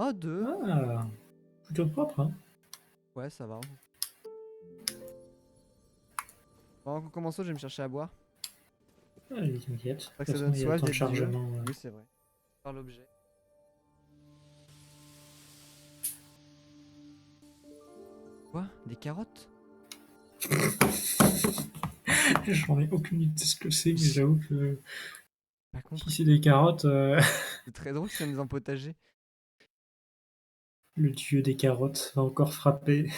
Ah, 2. Ah, plutôt propre, hein. Ouais, ça va. Avant qu'on commence, je vais me chercher à boire. Allez, t'inquiète. De Pas toute que ça façon, donne il y a le soif temps de d'être vieux. chargement. Oui, c'est vrai. Par l'objet. Quoi? Des carottes? J'en ai aucune idée de ce que c'est, mais j'avoue que Pas si compris. c'est des carottes, C'est très drôle, c'est dans un potager. le dieu des carottes va encore frapper.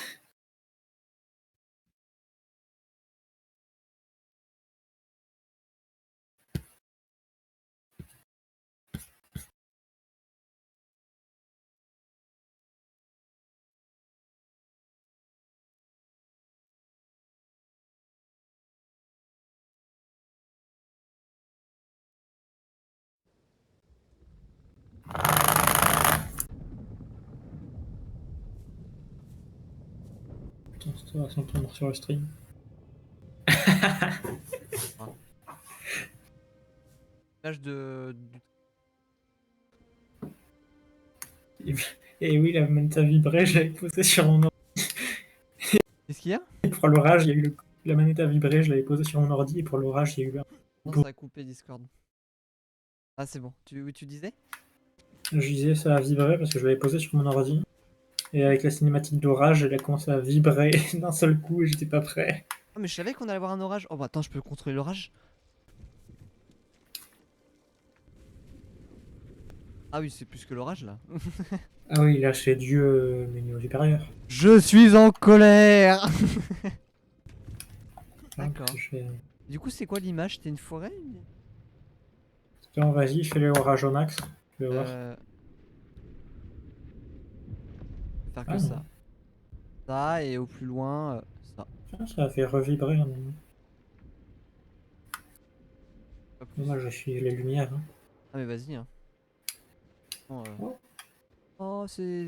Putain, ça va s'entendre sur le stream. Ah. L'âge de... Et oui, la manette a vibré, je l'avais posée sur mon ordi. Qu'est-ce qu'il y a? Et pour l'orage, il y a eu la manette a vibré, je l'avais posée sur mon ordi, et pour l'orage, il y a eu un... Non, ça a coupé Discord. Ah, c'est bon. Tu disais? Je disais, ça a vibré parce que je l'avais posée sur mon ordi. Et avec la cinématique d'orage, elle a commencé à vibrer d'un seul coup et j'étais pas prêt. Ah, mais je savais qu'on allait avoir un orage. Oh, bah attends, je peux contrôler l'orage? Ah oui, c'est plus que l'orage, là. Ah oui, là c'est Dieu, mais niveau supérieur. Je suis en colère. Hein, parce D'accord. que je fais... Du coup, c'est quoi l'image? C'était une forêt? Attends, vas-y, fais les orages au max. Tu vas voir. Je vais faire que Ah non. ça. Ça, et au plus loin, ça. Ah, ça a fait revibrer un moment. Pas plus. Moi, je suis les lumières. Hein. Ah, mais vas-y, hein. Bon, Oh. oh, c'est...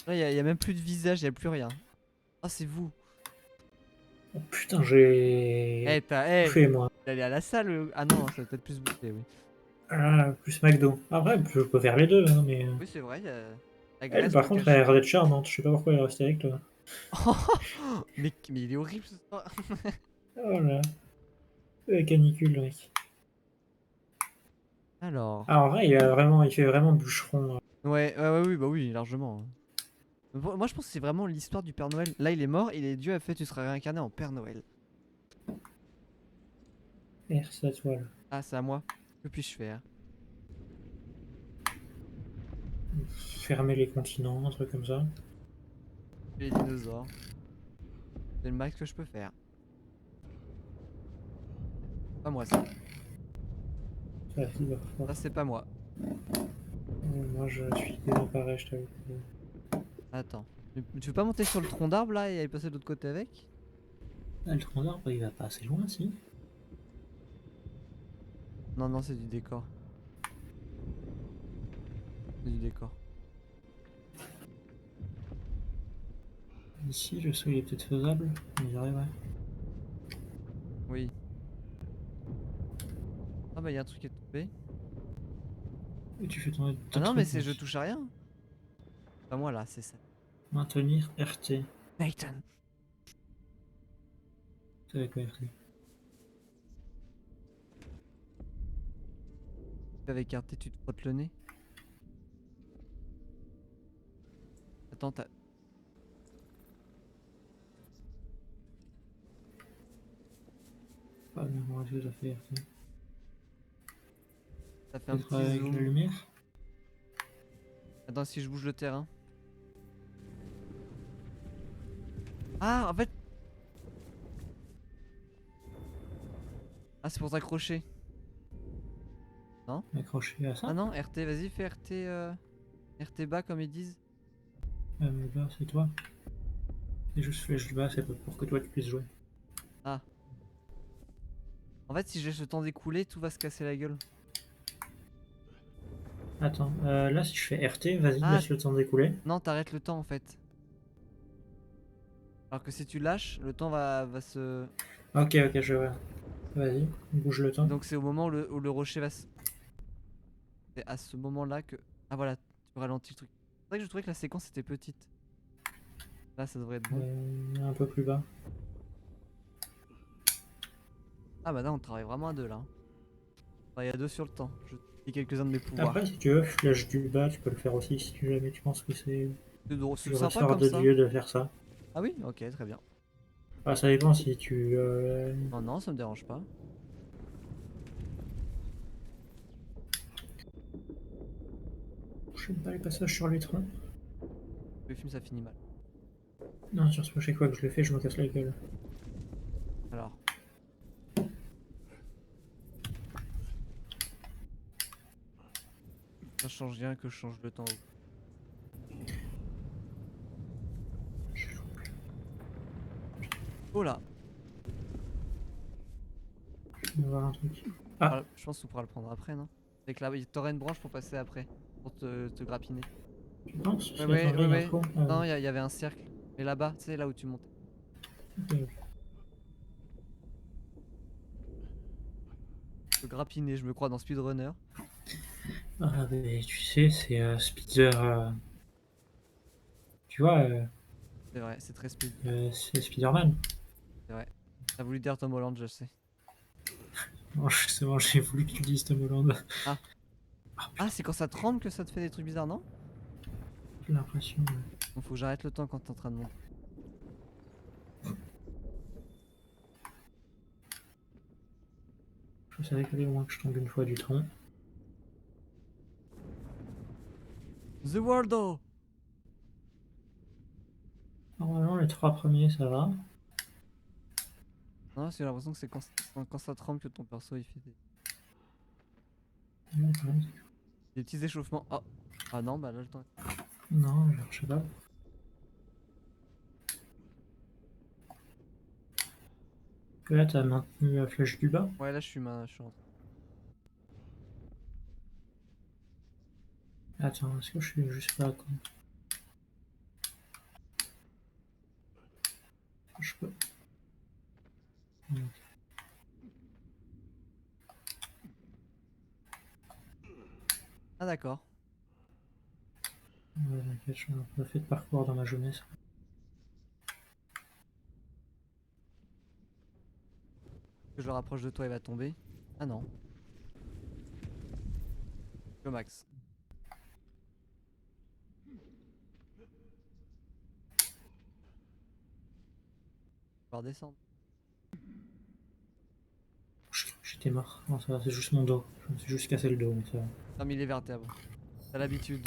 Là, y a même plus de visage, y a plus rien. Ah, c'est vous. Oh, putain, j'ai Eh, bouffé, moi. t'es allé à la salle? Ah non, ça va peut-être plus bouffer, oui. Ah, plus McDo. Après, je peux faire les deux, hein, mais... Oui, c'est vrai, la Elle, graisse par peut contre, elle a cacher. l'air d'être charmante. Je sais pas pourquoi elle est restée avec toi. Mais il est horrible ce soir. Oh là. La canicule, le mec. Alors. Ah, en vrai, il fait vraiment bûcheron. Oui, bah oui, largement. Moi, je pense que c'est vraiment l'histoire du Père Noël. Là, il est mort, et Dieu a fait, tu seras réincarné en Père Noël. C'est à toi, là. Ah, c'est à moi. Que puis-je faire? Fermer les continents, un truc comme ça. Les dinosaures. C'est le max que je peux faire. Pas moi, ça. Ça, il va falloir. Ça, c'est pas moi. Moi, je suis désemparé, je t'avoue. Attends. Tu veux pas monter sur le tronc d'arbre là et aller passer de l'autre côté avec? Ah, le tronc d'arbre, il va pas assez loin, si. Non, non, c'est du décor. C'est du décor. Ici, le sol est peut-être faisable, mais j'arrive, ouais. Oui. Ah bah, y a un truc qui est tombé. Et tu fais tomber Ah d'autres non, mais trucs, c'est je mec. touche à rien. Pas moi là, c'est ça. Maintenir RT. Nathan. C'est avec quoi RT? Avec RT, tu te frottes le nez. Attends, t'as. Ah, mais moi, j'ai déjà fait RT. Ça fait un Peut-être petit avec la zoom. lumière? Attends, si je bouge le terrain. Ah, en fait. Ah, c'est pour t'accrocher. Non? Accroché à Ah ça? non, RT, vas-y, fais RT. RT bas comme ils disent. Ah, mais là, c'est toi. C'est juste flèche du bas, c'est pour que toi tu puisses jouer. Ah. En fait, si je laisse le temps d'écouler, tout va se casser la gueule. Attends, là, si je fais RT, vas-y, Ah, laisse le temps d'écouler. non, t'arrêtes le temps en fait. Alors que si tu lâches, le temps va se. Ok, ok, je vois. Vas-y, bouge le Et temps. donc c'est au moment où le rocher va se. C'est à ce moment-là que. Ah voilà, tu ralentis le truc. C'est vrai que je trouvais que la séquence était petite. Là, ça devrait être bon. Un peu plus bas. Ah bah là, on travaille vraiment à deux là. On travaille à deux sur le temps. Je te dis quelques-uns de mes pouvoirs. Après, si tu veux, flash du bas, tu peux le faire aussi si jamais tu penses que c'est C'est plus sympa ressort comme de ça. Dieu de faire ça. Ah oui? Ok, très bien. Ah, ça dépend si tu. Non, non, ça me dérange pas. Je sais pas les passages sur les trains. Le film, ça finit mal. Non, sur ce chaque fois que je le fais, je me casse la gueule. Alors. Ça change rien que je change le temps. Oh là! Je vais voir un truc. Ah, Je pense qu'on pourra le prendre après, non? C'est que là, t'aurais une branche pour passer après. Pour te grappiner. tu penses? Ouais, Parce que, attends, là, il y a un fond. Non, il y avait un cercle. Mais là-bas, tu sais, là où tu montais. Ok. Je peux grappiner, je me crois dans Speedrunner. Ah, mais tu sais, c'est Speeder. Tu vois, C'est vrai, c'est très speed. c'est Spider-Man. C'est vrai. T'as voulu dire Tom Holland, je sais. Oh, justement, j'ai voulu que tu dises Tom Holland. Ah. Ah, Ah, c'est quand ça tremble que ça te fait des trucs bizarres, non? j'ai l'impression. Donc faut que j'arrête le temps quand t'es en train de monter. Je savais qu'il fallait au moins que je tombe une fois du tronc. The Worldo! Normalement, les 3 premiers, ça va. Non, j'ai l'impression que c'est quand ça tremble que ton perso il fait des petits échauffements. Oh. Ah non, bah là le temps. Non, je sais pas. Là, t'as maintenu la flèche du bas. Ouais, là je suis rentré. Attends, est-ce que je suis juste pas con? Je peux. Ah d'accord. Ouais, t'inquiète, j'ai un peu fait de parcours dans ma jeunesse. Que je le rapproche de toi, il va tomber. Ah non. Le max. On va redescendre. J'étais mort. Non, ça va, c'est juste mon dos. Je me suis juste cassé le dos, mais ça va. T'as mis les vertèbres. T'as l'habitude.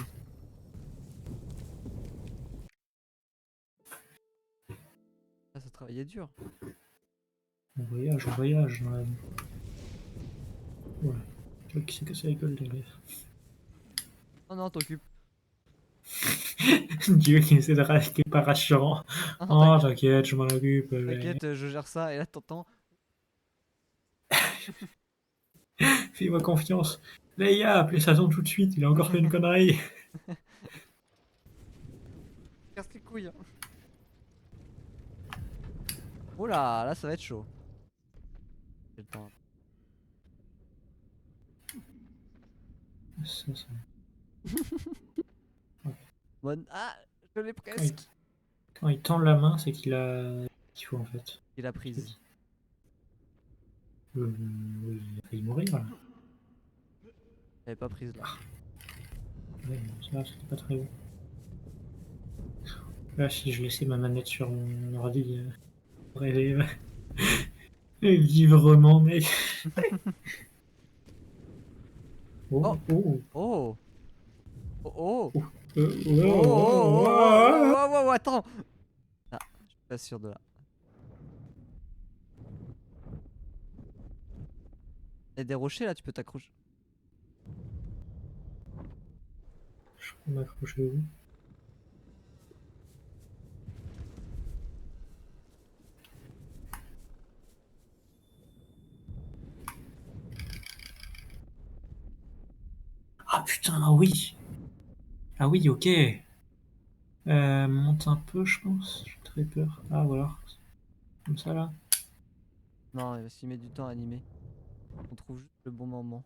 Ah, ça travaillait dur. On voyage dans la vie. Ouais. Le mec qui s'est cassé la gueule derrière. Oh non, t'occupes. Dieu qui essaie de raquer pas rassurant. Ah, Oh, t'inquiète, je m'en occupe. t'inquiète, je gère ça. Et là, t'entends. Fais-moi confiance. Leia, appelez Satan tout de suite, il a encore fait une connerie. Casse les couilles. Oh là ça va être chaud. J'ai le temps. Ça. Bonne. Ah, je l'ai Quand presque. quand il tend la main, c'est qu'il a. Qu'il faut en fait. Il a prise. Oui, il a failli mourir là. Elle avait pas prise là. Ouais, ça, c'était pas très bon. Là, si je laissais ma manette sur mon ordi, rêver. Librement, mec. Oh. Oh. Oh. Oh oh. Oh. Oh, attends. Ah, je suis pas sûr de là. Il y a des rochers là, tu peux t'accrocher. Je peux m'accrocher où? Ah putain, ah oui. Ah oui, ok. Monte un peu, je pense. J'ai très peur. Ah, voilà. Comme ça, là. Non, il va s'y mettre du temps à animer. On trouve juste le bon moment.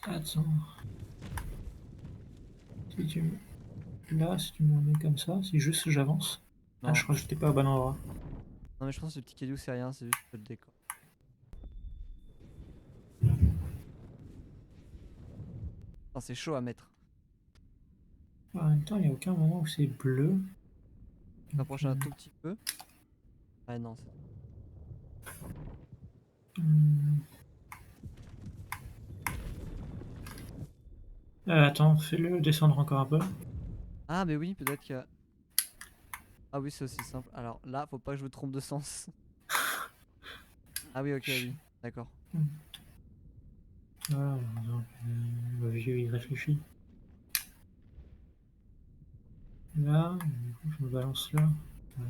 Attends. Si tu me... Là, si tu me mets comme ça, si juste j'avance. Ah, Non. je crois que j'étais pas au bon endroit. Non mais je pense que le petit caillou c'est rien, c'est juste le décor. Enfin, c'est chaud à mettre. En même temps, il n'y a aucun moment où c'est bleu. Rapproche un tout petit peu. Ah non. Hmm. Attends, fais-le descendre encore un peu. Ah mais oui, peut-être que... Ah oui, c'est aussi simple. Alors là, faut pas que je me trompe de sens. Ah oui, ok, oui. D'accord. Voilà, donc, le vieux il réfléchit. Là, du coup, je me balance là. Ouais.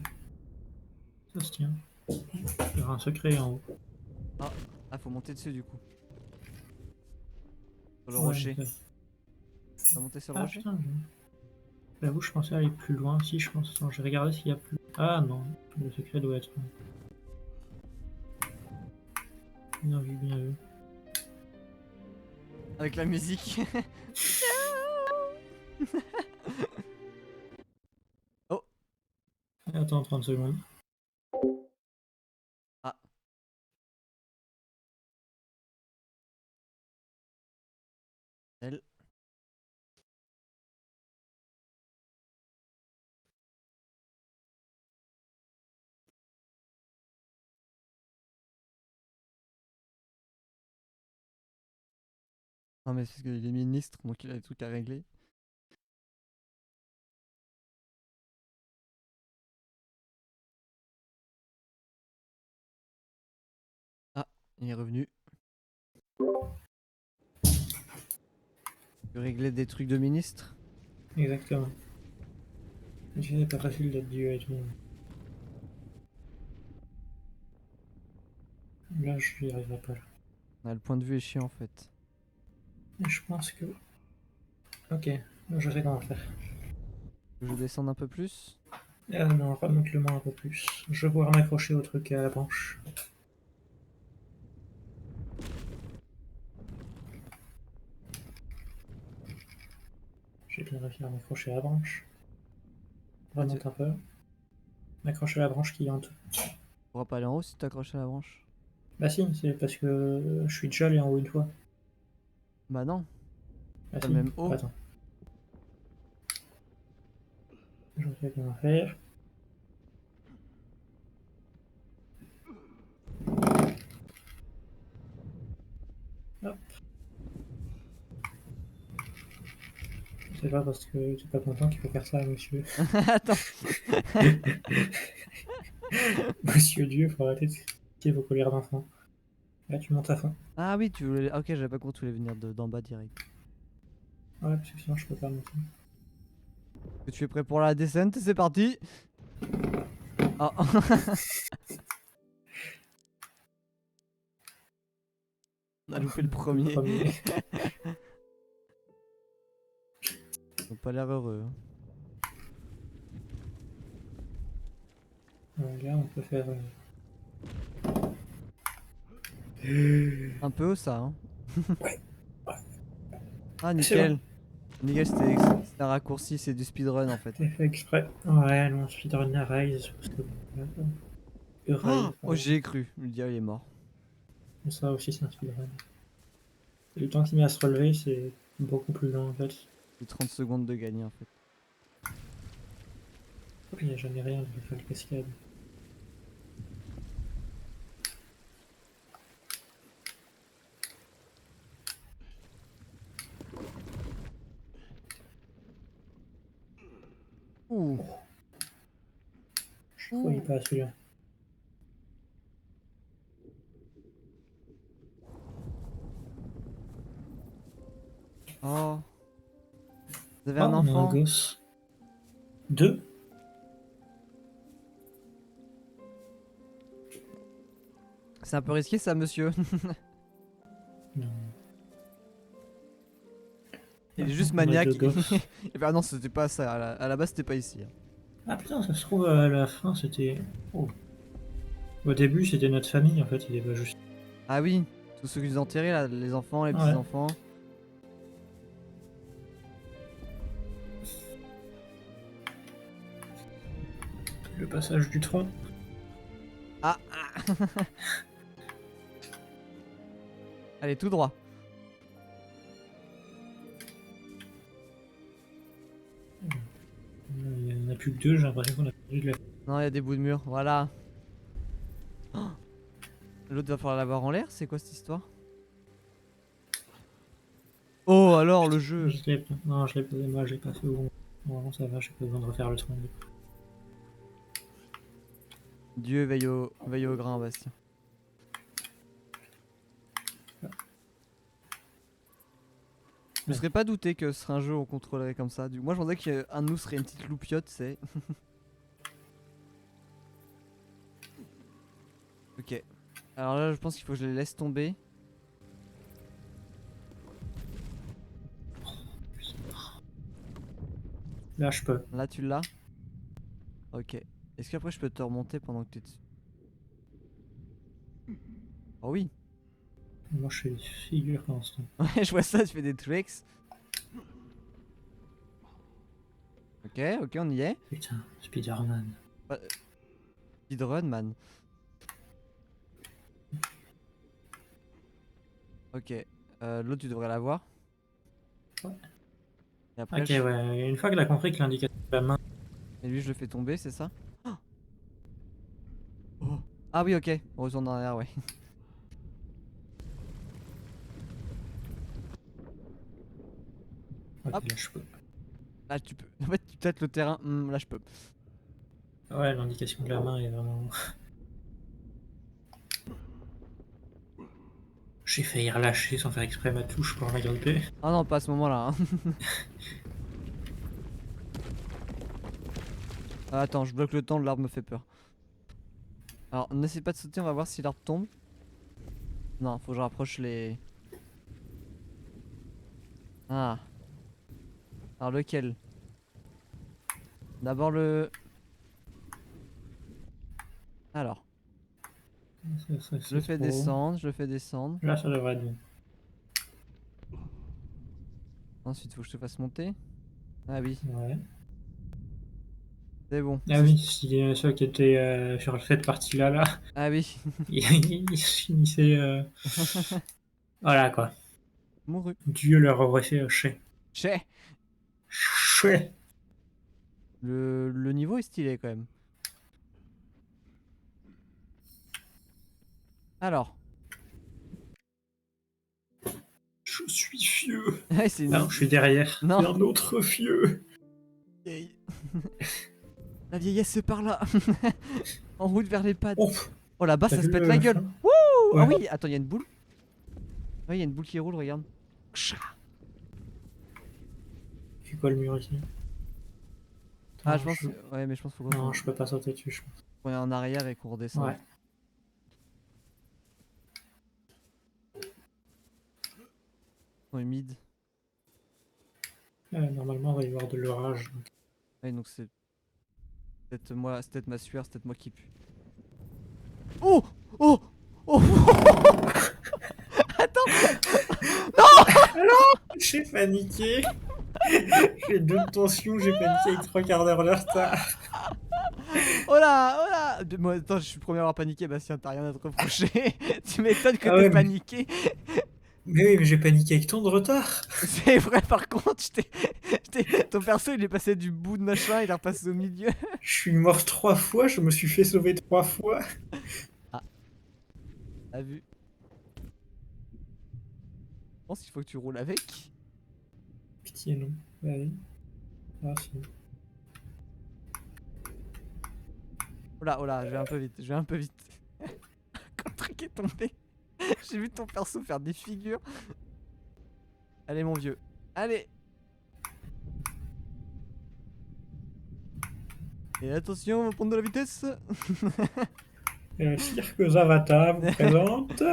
Ça se tient. Il y aura un secret en haut. Ah, faut monter dessus du coup. Sur le Ouais, rocher. ok. Faut monter sur le Ah rocher? putain, j'avoue, je pensais aller plus loin. Si, je pense. Attends, j'ai regardé s'il y a plus. Ah non, le secret doit être. Bien vu, bien vu. Avec la musique. Oh. Attends 30 secondes. Ah. Elle. Non mais c'est parce qu'il est ministre, donc il a des trucs à régler. Ah, il est revenu. Tu réglais des trucs de ministre? Exactement. C'est pas facile d'être Dieu et tout. Là, je n'y arriverai pas. Là. Ah, le point de vue est chiant en fait. Et je pense que. Ok, je sais comment faire. Je descends un peu plus. Non, remonte-le moi un peu plus. Je vais pouvoir m'accrocher au truc à la branche. J'ai bien réussi à m'accrocher à la branche. Ah, tu Remonte un peu. M'accrocher à la branche qui est en dessous. pourras pas aller en haut si tu t'accroches à la branche. Bah si, c'est parce que je suis déjà allé en haut une fois. Bah non, Bah pas si, le même haut. attends. Je sais comment faire. Hop. C'est pas parce que t'es pas content qu'il faut faire ça, monsieur. Attends. Monsieur Dieu, faut arrêter de critiquer vos colères d'enfant. Là, tu montes à fond. Ah oui, tu voulais... Ok, j'avais pas compris, tu voulais venir d'en bas direct. Ouais, parce que sinon je peux pas monter. Que tu es prêt pour la descente, c'est parti. Ah. On a loupé le Le premier. premier. Ils ont pas l'air heureux. Hein. Donc là, on peut faire. Un peu haut ça. Hein. Ouais, Ah c'est bon. nickel. Nickel, c'était un raccourci, c'est du speedrun en fait. C'est fait exprès. Ouais, non, speedrun Rise. Parce que. Rise, Oh, pardon. j'y ai cru. Le diable il est mort. Mais ça aussi, c'est un speedrun. Et le temps qu'il met à se relever, c'est beaucoup plus long en fait. C'est 30 secondes de gagner en fait. Il n'y a jamais rien de faire le cascade. Ouh. Je croyais pas à celui-là. Oh. Vous avez Oh, un on a un enfant? gosse. Deux. C'est un peu risqué ça, monsieur. Non. Il est juste On a deux maniaque. gosses. Et bah non, c'était pas ça. À la base, c'était pas ici. Hein. Ah putain, ça se trouve à la fin c'était. Oh. Au début c'était notre famille en fait, il est pas juste. Ah oui, tous ceux qu'ils ont enterrés là, les enfants, les Ouais. petits-enfants. le passage du tronc. Ah, allez, tout droit. Il n'y en a plus que deux, j'ai l'impression qu'on a perdu de la... Non, il y a des bouts de mur, voilà. Oh, l'autre va falloir l'avoir en l'air, c'est quoi cette histoire? Oh, alors le jeu. Non, je l'ai posé moi, je l'ai pas fait au bon. Normalement ça va, j'ai pas besoin de refaire le tronc. Dieu veille au grain, Bastien. Je me serais pas douté que ce serait un jeu où on contrôlerait comme ça. Moi je pensais qu'un de nous serait une petite loupiote, c'est. Ok. Alors là je pense qu'il faut que je les laisse tomber. Là je peux. Là tu l'as. Ok. Est-ce qu'après je peux te remonter pendant que t'es dessus? Oh oui. Moi je fais des figures pour l'instant. Ouais, je vois ça, tu fais des tricks. Ok, ok, on y est. Putain, Spider-Man. Speedrun, man. Ok. L'autre, tu devrais l'avoir. Ouais. Et après, Ok, ouais, une fois qu'elle a compris que l'indicateur de la main. Et lui, je le fais tomber, c'est ça? Oh. Oh. Ah oui, ok. On retourne en arrière, ouais. Ok, Hop. là je peux. Là, tu peux. En fait, tu tâtes le terrain. Là, je peux. Ouais, l'indication de la main est vraiment. J'ai failli relâcher sans faire exprès ma touche pour la gripper. Ah non, pas à ce moment-là. Hein. Ah, attends, je bloque le temps, l'arbre me fait peur. Alors, n'essaie pas de sauter, on va voir si l'arbre tombe. Non, faut que je rapproche les. Ah. Alors, lequel? D'abord le. Alors, je le fais descendre, je le fais descendre. Là ça devrait être bon. Ensuite, faut que je te fasse monter. Ah oui, Ouais. c'est bon. Ah oui, ceux qui étaient sur cette partie-là, là, Ah oui. ils finissaient. Voilà quoi. Mouru. Dieu leur aurait fait chais. Chais. Chais. Le niveau est stylé quand même. Alors. Je suis fieux. Ouais, c'est Non, une. je suis derrière. Non. C'est un autre fieux. La vieillesse par là. En route vers les pads. Oh, Oh là-bas, t'as ça se vu pète le la gueule. machin Wouh. Ouais. Ah oui, attends, il y a une boule. Ouais, il y a une boule qui roule, regarde. C'est quoi le mur ici? Ah, Attends, je pense. Ouais, mais je pense qu'il faut Non, qu'on je peux pas sauter dessus, je pense. est en arrière et qu'on redescende. Ouais. Dans les mid. Normalement, il va y avoir de l'orage. Ouais, donc c'est. Peut-être moi, c'est peut-être ma sueur, c'est peut-être moi qui pue. Oh. Oh. Oh. J'ai paniqué. J'ai deux de tension, j'ai paniqué avec 3/4 d'heure de retard. Oh là, oh là. Moi, attends, je suis le premier à avoir paniqué, Bastien, t'as rien à te reprocher. Tu m'étonnes que Ah t'aies ouais, paniqué. mais oui, mais j'ai paniqué avec tant de retard. C'est vrai, par contre, ton perso il est passé du bout de machin, il est repassé au milieu. Je suis mort 3 fois, je me suis fait sauver 3 fois. Ah, t'as vu? Je pense qu'il faut que tu roules avec. Pitié, non. Bah oui. Ah si. Oh là, je vais un peu vite, je vais un peu vite. Quand le truc est tombé, j'ai vu ton perso faire des figures. Allez, mon vieux. Allez. Et attention, on va prendre de la vitesse. Le cirque Zavata vous présente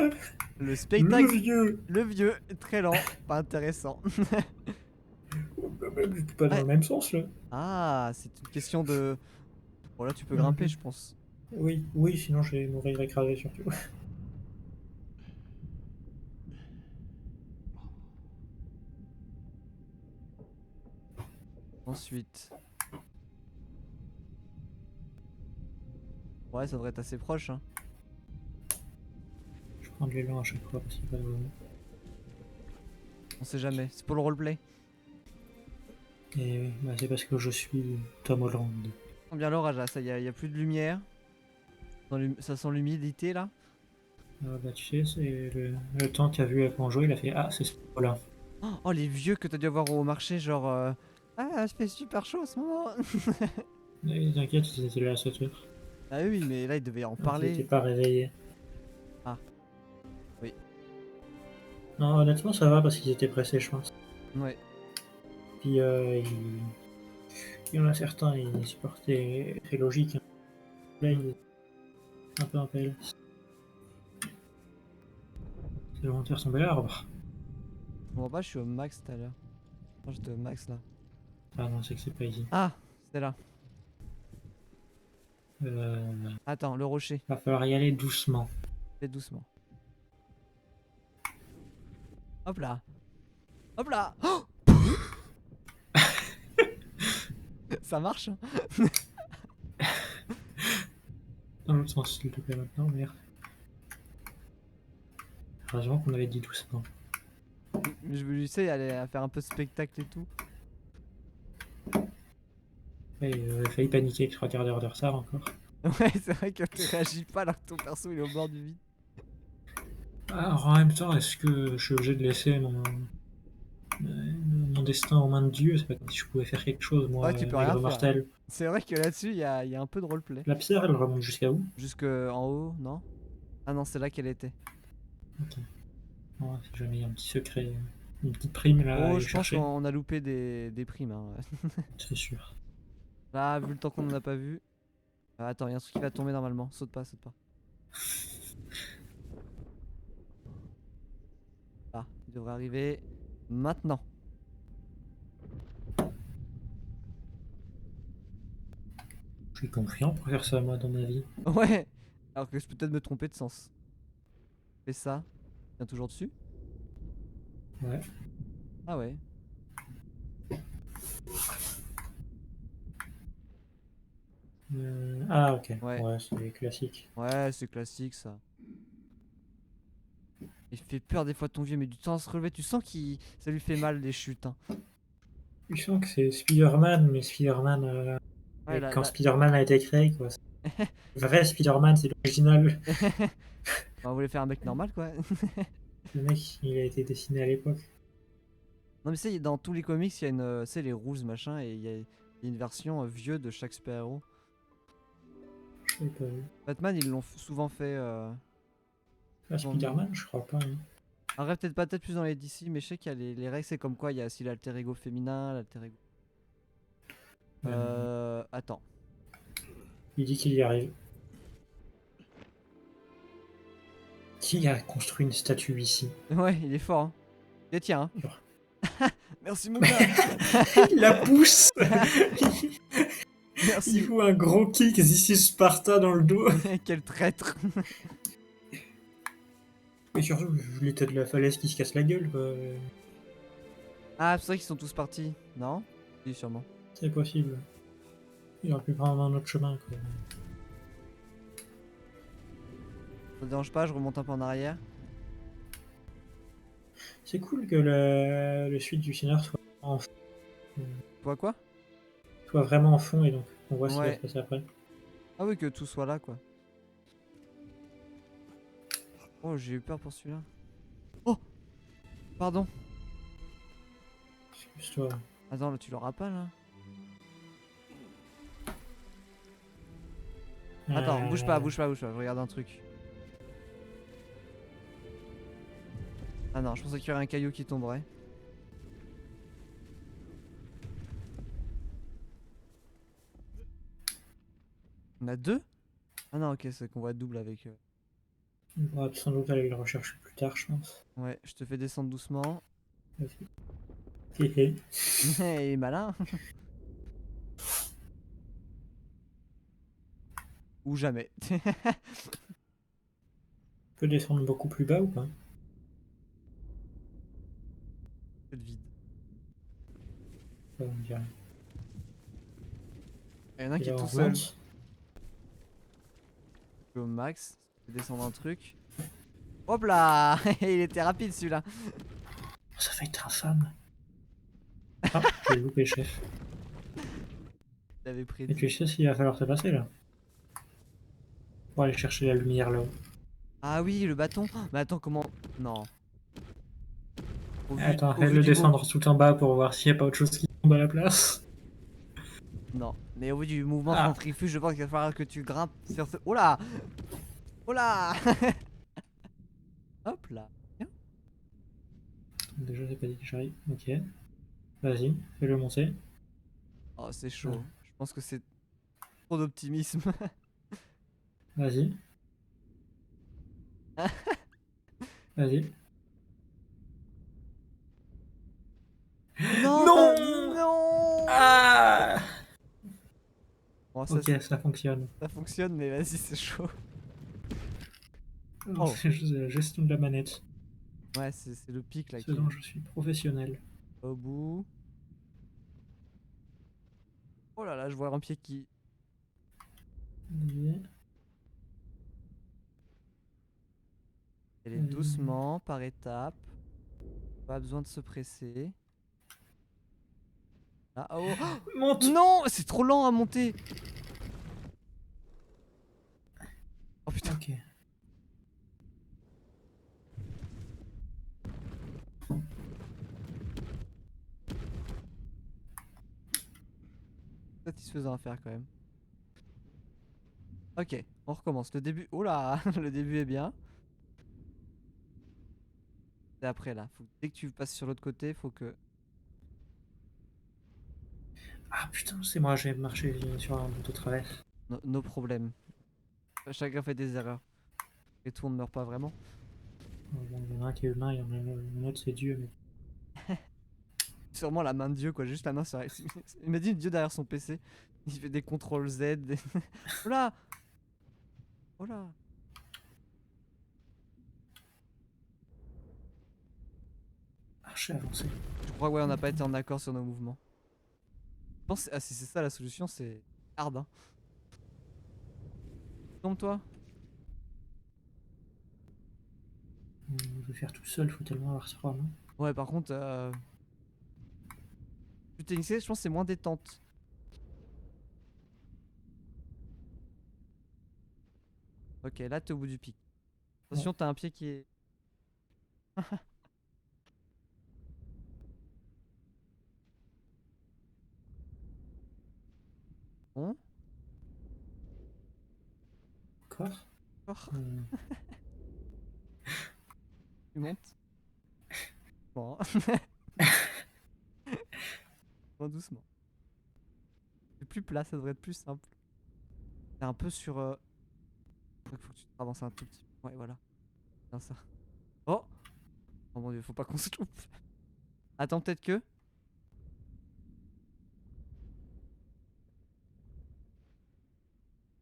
Le spectacle. le vieux. Le vieux, très lent, pas intéressant. Même, je peux pas dans Ouais. le même sens là. Ah, c'est une question de. Bon, là, tu peux Mhm. grimper, je pense. Oui, oui, sinon je vais mourir écrasé surtout. Ensuite. Ouais, ça devrait être assez proche. Hein. Je prends de l'élan à chaque fois parce qu'il n'y a pas de... On sait jamais. C'est pour le roleplay. Et oui, bah, c'est parce que je suis Tom Holland. On sent bien l'orage là, ça y a plus de lumière. Ça sent l'humidité là. Ah, bah tu sais, c'est le temps qu'il a vu avec mon jeu, il a fait ah c'est ce là. Oh les vieux que t'as dû avoir au marché genre ah il fait super chaud en ce moment. T'inquiète, ils étaient là à 7 heures. Ah oui mais là il devait en Ils n'étaient parler. pas réveillés. Ah oui. Non, honnêtement, ça va parce qu'ils étaient pressés, je pense. Ouais. Puis il y en a certains, ils supportaient. C'est logique. Hein. Là, il est un peu en PLS. C'est le monteur tomber l'arbre. Bon bah je suis au max tout à l'heure. Non j'étais au max là. Ah non, c'est que c'est pas ici. Ah c'était là. Euh, Attends le rocher. va falloir y aller doucement. Fais doucement. Hop là. Hop là. Oh ça marche hein. Dans l'autre sens, s'il te plaît, maintenant, merde. Heureusement qu'on avait dit doucement. Mais je lui sais aller à faire un peu de spectacle et tout. Ouais, il avait failli paniquer avec 3 quarts d'heure de retard encore. Ouais c'est vrai que tu réagis pas alors que ton perso il est au bord du vide. Ah, en même temps, est-ce que je suis obligé de laisser mon destin aux mains de Dieu? C'est pas comme si je pouvais faire quelque chose, moi, Ouais tu peux rien nègre faire. mortel. C'est vrai que là-dessus il y a un peu de roleplay. La pierre, elle remonte jusqu'à où? Jusque en haut, non? Ah non, c'est là qu'elle était. Ok. Ouais, si jamais il y a un petit secret, une petite prime là à Oh, aller je pense chercher. qu'on a loupé des primes. Hein. C'est sûr. Là, vu le temps qu'on en a pas vu. Attends, il y a un truc qui va tomber normalement. Saute pas, saute pas. Ah, il devrait arriver maintenant. Je suis confiant pour faire ça, moi, dans ma vie. Ouais! Alors que je peux peut-être me tromper de sens. Fais ça. Viens toujours dessus. Ouais. Ah ouais. Ah, ok. Ouais. Ouais, c'est classique. Ouais, c'est classique ça. Il fait peur des fois ton vieux, mais du temps à se relever, tu sens qu'il ça lui fait mal les chutes. Hein. Je sens que c'est Spider-Man, mais Spider-Man, Ouais, là, quand là... Spider-Man a été créé, quoi. Le vrai Spider-Man, c'est l'original. On voulait faire un mec normal quoi. Le mec, il a été dessiné à l'époque. Non mais c'est dans tous les comics il y a une, c'est les rules machin et il y a une version vieux de chaque super-héros. Je l'ai pas vu. Batman ils l'ont souvent fait. Ah, Souvent mis. Spider-Man, je crois pas. Hein. Après peut-être pas peut-être plus dans les DC mais je sais qu'il y a les règles c'est comme quoi il y a aussi l'alter ego féminin, l'alter ego. Attends. Il dit qu'il y arrive. Qui a construit une statue ici? Ouais il est fort hein. Et tiens. Hein. Genre. Merci mon gars. Il la pousse. Il Merci. fout un gros kick ici Sparta dans le dos. Quel traître. Mais surtout, vu l'état de la falaise qui se casse la gueule, quoi. Ah c'est vrai qu'ils sont tous partis. Non? Oui sûrement. C'est possible. Il aurait pu prendre un autre chemin, quoi. Ça te dérange pas, je remonte un peu en arrière. C'est cool que le suite du scénar Quoi? soit vraiment en fond et donc on voit ce qui va Ouais. se passer après. Ah oui que tout soit là quoi. Oh j'ai eu peur pour celui-là. Oh! Pardon. Excuse-toi. Attends là tu l'auras pas là? Attends, bouge pas, je regarde un truc. Ah non, je pensais qu'il y aurait un caillou qui tomberait. On a deux? Ah non, ok, c'est qu'on voit double avec... On pourra sans doute aller le rechercher plus tard, je pense. Ouais, je te fais descendre doucement. Vas-y. Hé Il est malin. Ou jamais. peut descendre beaucoup plus bas ou pas? C'est vide. On dirait. Il y en a un Et qui est là, tout on seul. remonte. au max. Je vais descendre un truc. Hop là. Il était rapide celui-là. Ça va être infâme. Ah, j'ai loupé, chef. J'avais Et prédit. tu sais s'il va falloir te passer là pour aller chercher la lumière là-haut. Ah oui, le bâton. Mais attends, comment... Non. Attends, Au vu fais-le du descendre tout en bas pour voir s'il n'y a pas autre chose qui tombe à la place. Non. Mais au vu du mouvement Ah. centrifuge, je pense qu'il va falloir que tu grimpes sur ce... Oh là. Oh là. Hop là. Tiens. Déjà, j'ai pas dit que j'arrive. Ok. Vas-y, fais-le monter. Oh, c'est chaud. Je pense que c'est trop d'optimisme. Vas-y. Vas-y. Non. Non. Non. Ah. Bon, Ok, ça fonctionne. ça fonctionne, mais vas-y, c'est chaud. Oh. C'est juste la gestion de la manette. Ouais, c'est le pic là Ce qui dont est je suis professionnel. au bout. Oh là là, je vois un pied qui... Vas-y. Elle est doucement, par étapes. Pas besoin de se presser. Là, oh. Monte. Non, c'est trop lent à monter. Oh putain. Ok. Satisfaisant à faire quand même. Ok, on recommence. Le début... Oh là. Le début est bien. C'est après là. Dès que tu passes sur l'autre côté, faut que... Ah putain, c'est moi, j'ai marché sur un bout de travers. Nos problèmes. Chacun fait des erreurs. Et tout, on ne meurt pas vraiment. Bon, il y en a un qui est humain, il y en a un autre, c'est Dieu. Mais... Sûrement la main de Dieu, quoi. Juste la main sur... Imagine Dieu derrière son PC. Il fait des contrôles Z. Oh là. Oh là. Ah, je suis avancé. Je crois, ouais, on n'a pas été en accord sur nos mouvements. Je pense... Ah, si c'est ça la solution, c'est hard, hein. Tombe-toi. Je vais faire tout seul, faut tellement avoir 3 mains. Ouais, par contre, plus t'es initié, je pense que c'est moins détente. Ok, là t'es au bout du pic. Attention, t'as un pied qui est... Bon, Encore encore. euh, Tu montes. Bon. Bon, doucement. C'est plus plat, ça devrait être plus simple. T'es un peu sur... Faut que tu avances un tout petit peu. Ouais, voilà. Bien ça. Oh. Oh mon dieu, faut pas qu'on se loupe. Attends, peut-être que...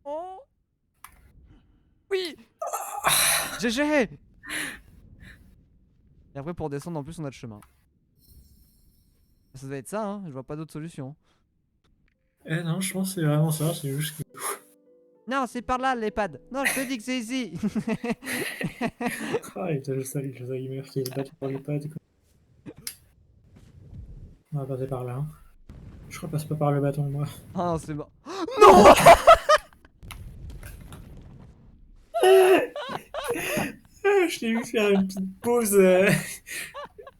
Oh. Oui. GG. Et après, pour descendre, en plus, on a le chemin. Ça doit être ça, hein. Je vois pas d'autre solution. non, je pense que c'est vraiment ça, c'est juste que... Non, c'est par là, l'EHPAD. Non, je te dis que c'est ici. Ah, et t'as le seul gamer qui se battent pour les pattes. On va passer par là. Hein. Je repasse pas par le bâton, moi. Ah non, c'est mort. Non. Je t'ai vu faire une petite pause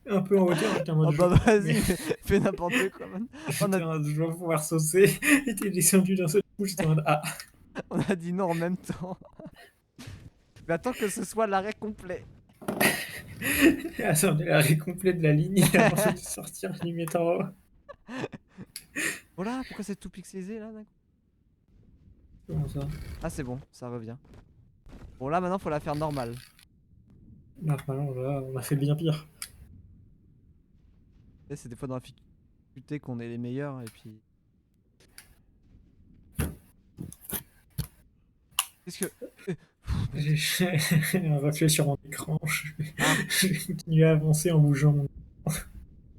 un peu en hauteur, j'étais en mode... Oh bah vas-y, mais- fais n'importe quoi, man. J'étais en mode, je vais pouvoir saucer. Et t'es descendu d'un seul coup, j'étais en mode... Ah. On a dit non en même temps. Mais attends que ce soit l'arrêt complet. Attends, on est l'arrêt complet de la ligne avant de sortir du métro. Oh là, pourquoi c'est tout pixelisé là d'un coup? Comment ça? Ah c'est bon, ça revient. Bon là maintenant faut la faire normale. Normalement, là, on a fait bien pire. Et c'est des fois dans la difficulté qu'on est les meilleurs et puis... Qu'est-ce que... J'ai un reflet sur mon écran. Ah, Je vais continuer à avancer en bougeant mon...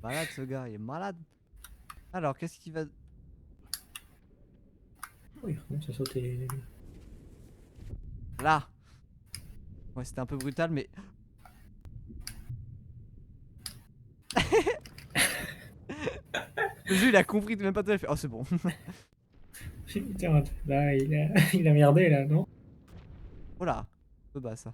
malade ce gars, il est malade. Alors qu'est-ce qu'il va... Oui, ça sautait. Là. Ouais, c'était un peu brutal, mais... Le jeu, il a compris, même pas toi, il fait... Oh, c'est bon. Putain, là, il a merdé, là, non? Oh là. Un peu bas, ça.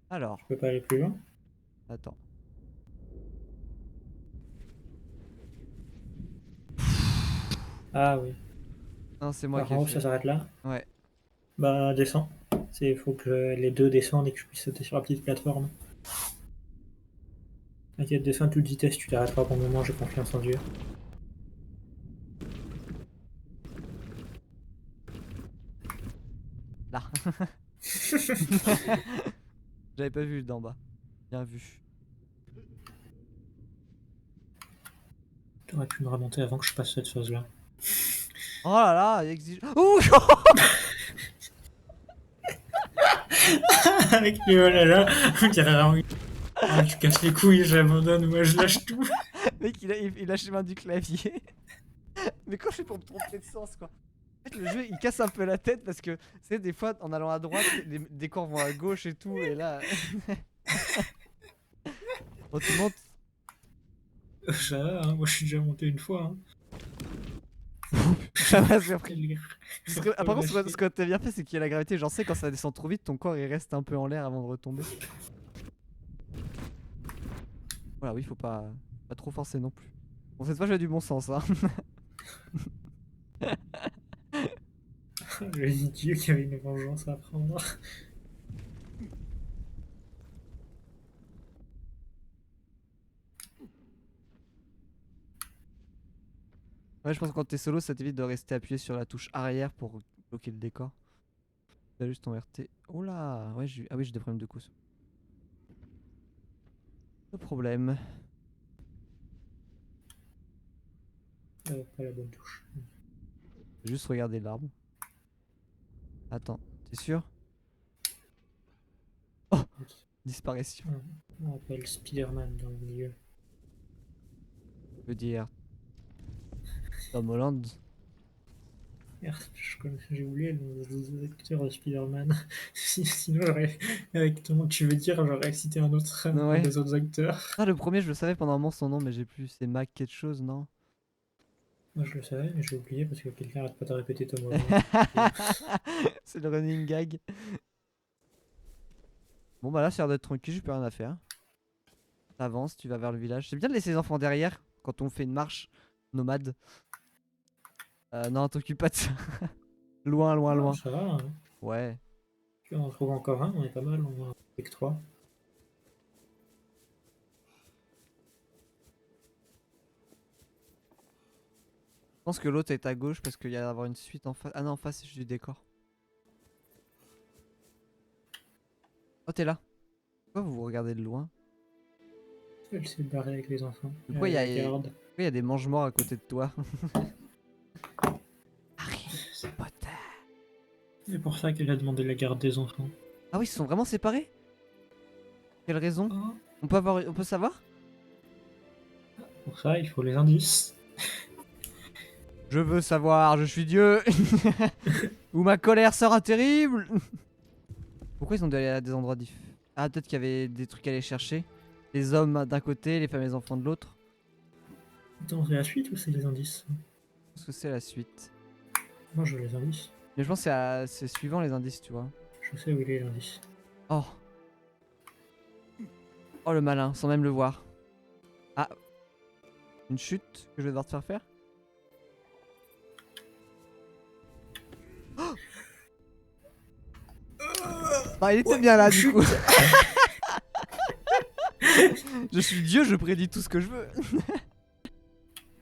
Alors, Je peux pas aller plus loin. attends. Ah oui. Non, c'est moi Par qui ai en haut, fait. ça s'arrête là. Ouais. Bah, descends. Il faut que les deux descendent et que je puisse sauter sur la petite plateforme. T'inquiète, descends à toute vitesse, tu t'arrêteras pour le moment, j'ai confiance en Dieu. Là. J'avais pas vu d'en bas. Bien vu. T'aurais pu me remonter avant que je passe cette phase-là. Oh là là, il exige. Ouh. Avec les oh là là, on dirait vraiment... Ah, tu casses les couilles, j'abandonne, moi je lâche tout. Mec, il lâche les mains du clavier. Mais quand je fais pour me tromper de sens, quoi. En fait, le jeu, il casse un peu la tête parce que, tu sais, des fois, en allant à droite, les décors vont à gauche et tout, et là... Bon, tu montes. Ça va, hein, moi je suis déjà monté une fois. Hein. Ça m'a surpris. Quel- Ah, par contre, ce que t'as bien fait, c'est qu'il y a la gravité. J'en sais, quand ça descend trop vite, ton corps, il reste un peu en l'air avant de retomber. Voilà, oui, faut pas trop forcer non plus. Bon, cette fois, j'ai du bon sens, hein. Le idiot qui avait une vengeance à prendre. Ouais, je pense que quand t'es solo, ça t'évite de rester appuyé sur la touche arrière pour bloquer le décor. T'as juste ton RT. Oh là, ouais, ah oui, j'ai des problèmes de coups. Pas de problème. Pas la bonne touche. J'ai juste regarder l'arbre. Attends, t'es sûr? Oh, disparition. On appelle Spider-Man dans le milieu. Je veux dire Tom Holland. Merde, j'ai oublié le nom des acteurs de Spider-Man. Sinon, j'aurais. Avec ton nom, tu veux dire, j'aurais cité un autre, un Ouais. des autres acteurs. Ah, le premier, je le savais pendant un moment son nom, mais j'ai plus. C'est Mac quelque chose, non? Moi, je le savais, mais j'ai oublié parce que quelqu'un arrête pas de répéter Tom Holland. C'est le running gag. Bon, bah là, ça a l'air d'être tranquille, j'ai plus rien à faire. T'avances, tu vas vers le village. C'est bien de laisser les enfants derrière quand on fait une marche nomade. Non, t'occupe pas de ça. Loin, loin, Ah, loin. ça va, hein. Ouais. Tu en trouves encore un, on est pas mal, on en a avec 3. Je pense que l'autre est à gauche parce qu'il y a d'avoir une suite en face. Ah non, en face, c'est juste du décor. Oh, t'es là. Pourquoi vous vous regardez de loin? Elle s'est barrée avec les enfants. Pourquoi il y a... La garde. Pourquoi il y a des mange-morts à côté de toi? Harry Potter. C'est pour ça qu'elle a demandé la garde des enfants. Ah oui, ils se sont vraiment séparés? Quelle raison? Ah, On peut savoir? pour ça, il faut les indices. Je veux savoir, je suis Dieu. Ou ma colère sera terrible. Pourquoi ils ont dû aller à des endroits différents? Ah, peut-être qu'il y avait des trucs à aller chercher. Les hommes d'un côté, les femmes et les enfants de l'autre. Attends, c'est la suite ou c'est les indices? Je pense que c'est la suite. Moi, je veux les indices. Mais je pense que c'est suivant les indices, tu vois. Je sais où il est l'indice. Oh. Oh le malin, sans même le voir. Ah. Une chute que je vais devoir te faire faire. Oh. Bah, il était bien là du coup. Je suis Dieu, je prédis tout ce que je veux.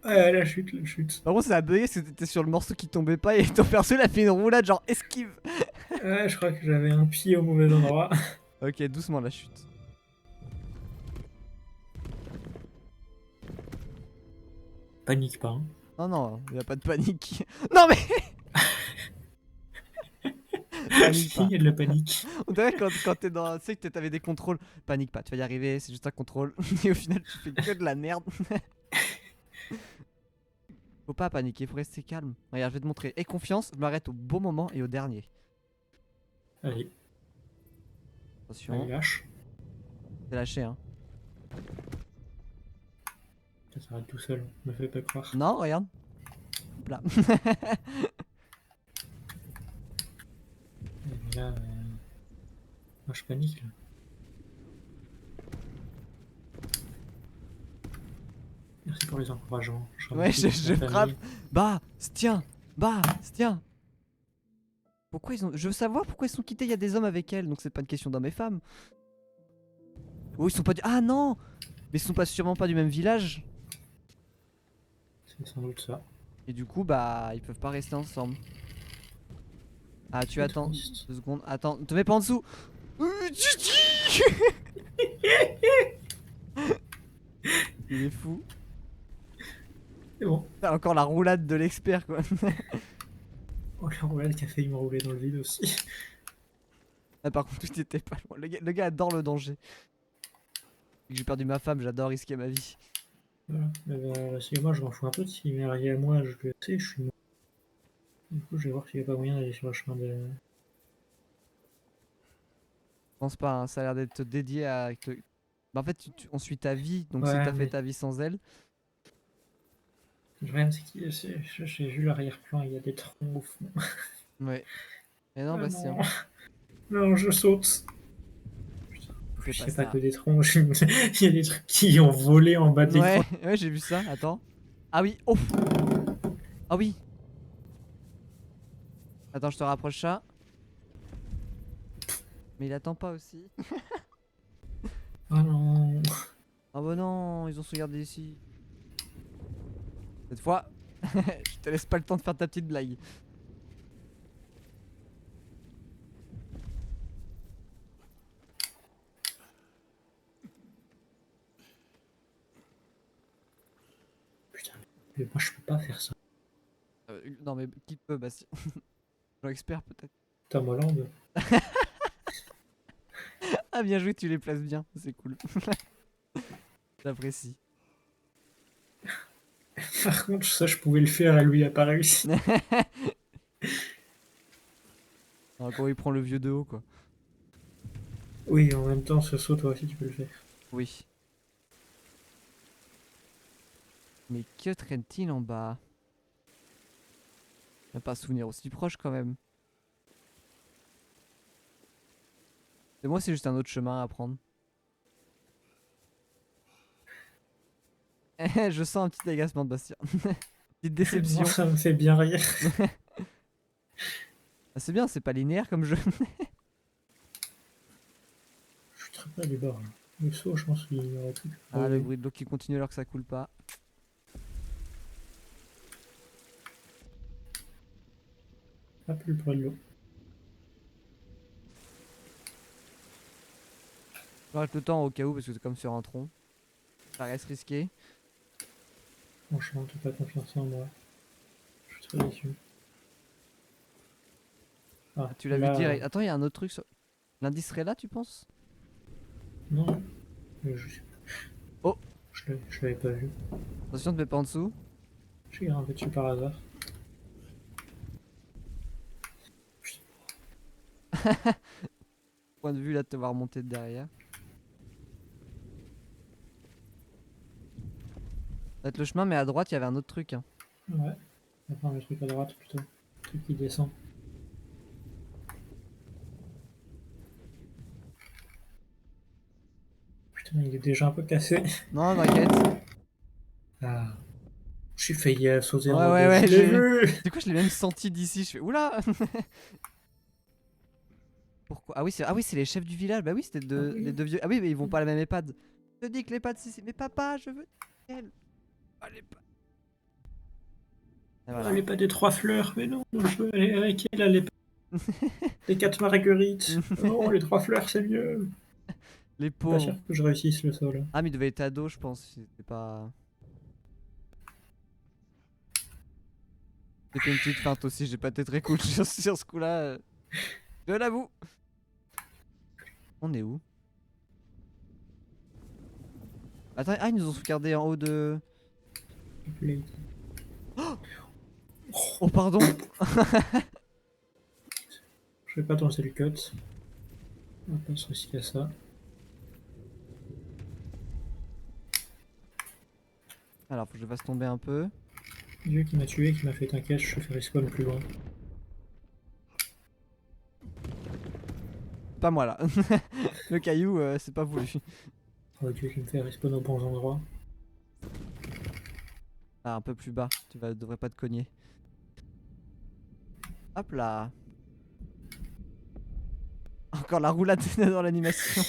Ouais, la chute, la chute. Par contre, ça a bugué parce que t'étais sur le morceau qui tombait pas et ton perso il a fait une roulade genre esquive. Ouais, je crois que j'avais un pied au mauvais endroit. Ok, doucement la chute. Panique pas. Hein. Non, non, y a pas de panique. Non mais Panique pas. Il y a de la panique. On dirait quand t'es dans. Tu sais que t'avais des contrôles. Panique pas, tu vas y arriver, c'est juste un contrôle. Et au final, tu fais que de la merde. Faut pas paniquer, faut rester calme. Regarde, je vais te montrer. Aie confiance, je m'arrête au bon moment et au dernier. Allez, Attention, allez, lâche. t'es lâché, hein. Ça s'arrête tout seul, me fais pas croire. Non, regarde. Hop là. Mais là, moi je panique là. Merci pour les encouragements. Ouais, remercie toute je ma frappe. famille. Bah, tiens. Bah, tiens. Pourquoi ils ont. Je veux savoir pourquoi ils sont quittés. Il y a des hommes avec elle, donc c'est pas une question d'hommes et femmes. Oh, ils sont pas du. Ah non. Mais ils sont pas sûrement pas du même village. C'est sans doute ça. Et du coup, bah, ils peuvent pas rester ensemble. Ah, tu C'est attends triste. 2 secondes. Attends, te mets pas en dessous. Il est fou. C'est bon. T'as encore la roulade de l'expert, quoi. Oh, la roulade qui a failli me rouler dans le vide aussi. Ah, par contre, tu étais pas loin. Le gars adore le danger. J'ai perdu ma femme, j'adore risquer ma vie. Voilà. Mais si moi je m'en fous un peu, s'il m'est arrivé à moi, je le sais, je suis mort. Du coup, je vais voir s'il n'y a pas moyen d'aller sur le chemin de. Je pense pas, hein, ça a l'air d'être dédié à. Bah, en fait, on suit ta vie, donc si Ouais, t'as fait mais ta vie sans elle. le problème, c'est que j'ai vu l'arrière-plan, il y a des troncs au fond. Ouais. Mais non, Ah Bastien, non, non, je saute. fais Il pas n'y a pas ça. que des troncs, il y a des trucs qui ont volé en bas de Ouais, l'écran. ouais, j'ai vu ça, attends. Ah oui, oh. Ah oui. Attends, je te rapproche ça. Mais il attend pas aussi. Ah non. Ah bah non, ils ont sauvegardé ici. Cette fois, je te laisse pas le temps de faire ta petite blague. Putain, mais moi je peux pas faire ça. Non mais qui peut, Bastien? Genre expert peut-être. Tom Holland. Ah bien joué, tu les places bien, c'est cool. J'apprécie. Par contre, ça je pouvais le faire, elle lui a pas réussi. Alors, quand il prend le vieux de haut, quoi. Oui, en même temps, ce saut, toi aussi tu peux le faire. Oui. Mais que traîne-t-il en bas? Y'a pas un souvenir aussi proche quand même. Et moi, c'est juste un autre chemin à prendre. Je sens un petit agacement de Bastien. Petite Non, déception. ça me fait bien rire. Ah, c'est bien, c'est pas linéaire comme jeu. Je suis très près du bord. Là. Le saut, je pense qu'il aurait pu. Ah, le bruit de l'eau qui continue alors que ça coule pas. Pas plus près de l'eau. J'arrête le temps au cas où parce que c'est comme sur un tronc. Ça reste risqué. Franchement, t'as pas confiance en moi. Je suis très déçu. Ah, Ah, tu l'as vu là, direct. Attends, il y a un autre truc sur. L'indice serait là, tu penses? non. Je sais pas. Oh, Je l'avais pas vu. attention, te mets pas en dessous. J'ai grimpé dessus par hasard. Point de vue là de te voir monter de derrière. Ça va être le chemin, mais à droite, il y avait un autre truc, hein. Ouais. Enfin, le truc à droite plutôt. Le truc qui descend. Putain, il est déjà un peu cassé. Non, t'inquiète. Ah. J'ai failli sauter Ouais, en ouais, mode. ouais, Je l'ai j'ai. vu. Du coup, je l'ai même senti d'ici. Je fais oula. Pourquoi? Ah oui, c'est les chefs du village. Bah oui, c'était Ah oui. les deux vieux. Ah oui, mais ils vont pas à la même EHPAD. Je te dis que l'EHPAD, c'est. Mais papa, je veux. Elle. Ah, l'EHPAD. Et voilà. Elle est pas des trois fleurs, mais non, je veux aller avec elle, elle est pas des quatre marguerites. Non, les trois fleurs, c'est mieux. Les Je suis pas pauvres. sûr que je réussisse le saut là. Ah, mais il devait être ado, je pense. C'était pas. J'ai fait une petite feinte aussi. J'ai pas été très cool sur ce coup-là. Je l'avoue. On est où? Attends, ah, ils nous ont sauvegardé en haut de... Oh, pardon. Je vais pas danser le cut. On va pas se risquer à ça. Alors, faut que je fasse tomber un peu. Dieu qui m'a tué, qui m'a fait t'inquiète, je fais respawn plus loin. Pas moi, là. Le caillou, c'est pas voulu. Oh Dieu qui me fait respawn aux bons endroits. Ah, un peu plus bas. Devrais pas te cogner. Hop là. Encore la roulade dans l'animation.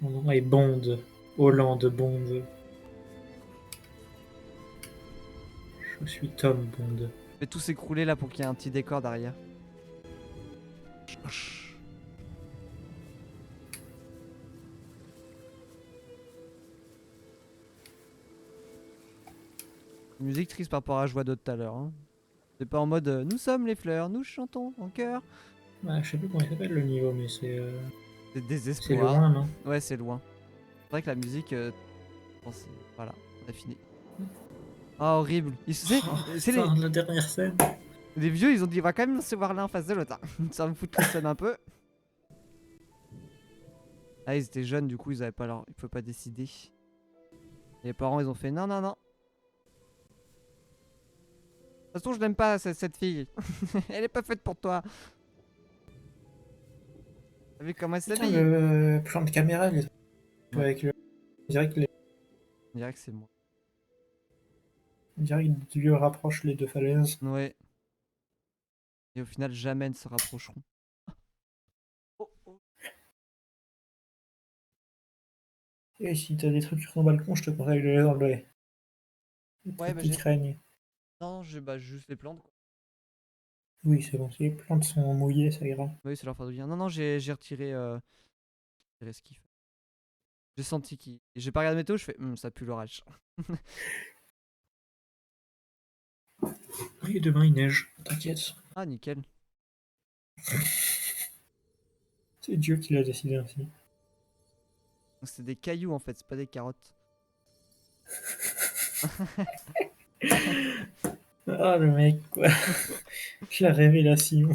Mon nom est Bond. Hollande Bond. Je suis Tom Bond. Je vais tout s'écrouler là pour qu'il y ait un petit décor derrière. Musique triste par rapport à la joie de tout à l'heure. Hein. C'est pas en mode nous sommes les fleurs, nous chantons en chœur. Ouais, je sais plus comment il s'appelle le niveau, mais c'est C'est c'est désespoir. loin, non? Ouais, c'est loin. C'est vrai que la musique. Bon, voilà, on a fini. Ah, horrible. C'est Putain, la dernière scène. les vieux, ils ont dit on va quand même se voir l'un en face de l'autre. Ça va me foutre la scène un peu. Ah, ils étaient jeunes, du coup, ils avaient pas leur. Ils pouvaient pas décider. Les parents, ils ont fait non, non, non. De toute façon, je l'aime pas, cette fille. Elle est pas faite pour toi. T'as vu comment elle Putain, s'habille? le plan de caméra, il est... Ouais. avec le... On dirait que On dirait que c'est moi. On dirait que Dieu rapproche les deux falaises. Ouais. Et au final, jamais elles ne se rapprocheront. Oh, oh. Et si t'as des trucs sur ton balcon, je te conseille de les enlever. Ouais, Des bah petites j'ai. craignent. Non, bah, juste les plantes, quoi. Oui, c'est bon, si les plantes sont mouillées, ça ira. Bah oui, c'est leur faire du bien. Non, non, j'ai retiré ce qu'il fait. J'ai senti qu'il. J'ai pas regardé la météo, je fais ça pue l'orage. Oui, demain il neige, t'inquiète. Ah, nickel. C'est Dieu qui l'a décidé ainsi. C'est des cailloux en fait, c'est pas des carottes. Ah, le mec, quoi. La révélation.